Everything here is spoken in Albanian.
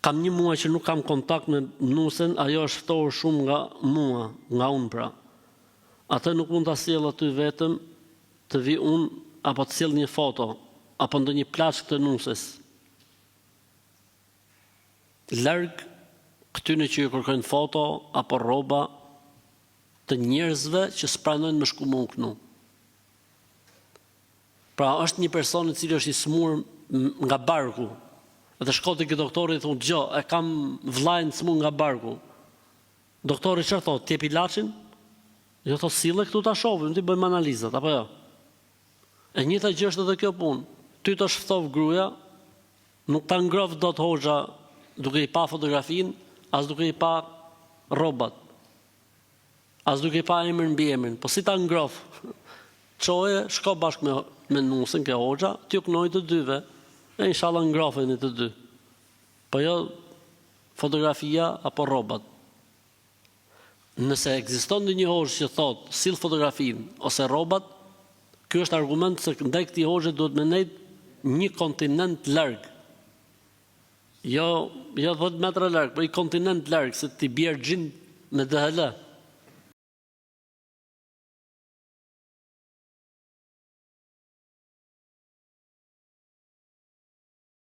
Kam një muaj që nuk kam kontakt me nusen, ajo është ftohur shumë nga mua, nga unë pra. Atë nuk mund ta sjell aty vetëm, të vi unë, apo të sjell një foto, apo ndonjë plaçk të nuses. Larg këtyne që ju kërkojnë foto apo rroba të njerëzve që s'pranojnë më shku më kënu. Pra është një person i cili është i smur nga barku. Dhe shko te ky doktori i thonë, "Gjo, e kam vllajën smur nga barku." Doktori çfarë thotë? T'jep ilaçin? Jo, thotë, "Sille këtu ta shohim, ti bëjmë analizat apo jo." E njëjta gjë është edhe kjo punë. Ty të shftov gruaja, nuk ta ngrof dot hoxha duke i pa fotografinë, as duke i pa rrobat. As duke i pa emrin mbi emrin, po si ta ngrof? Çoje, shko bashkë me nusën ke hoxha, t'ju knoj të dyve, e inshallah ngrofeni të dy. Po jo fotografia apo rrobat. Nëse ekziston një hoxh që thotë sill fotografinë ose rrobat, ky është argument se ndaj këtij hoxhe duhet me nejt një kontinent larg. Jo 10 metra larg, po një kontinent larg se ti bjerë gjin me DHL.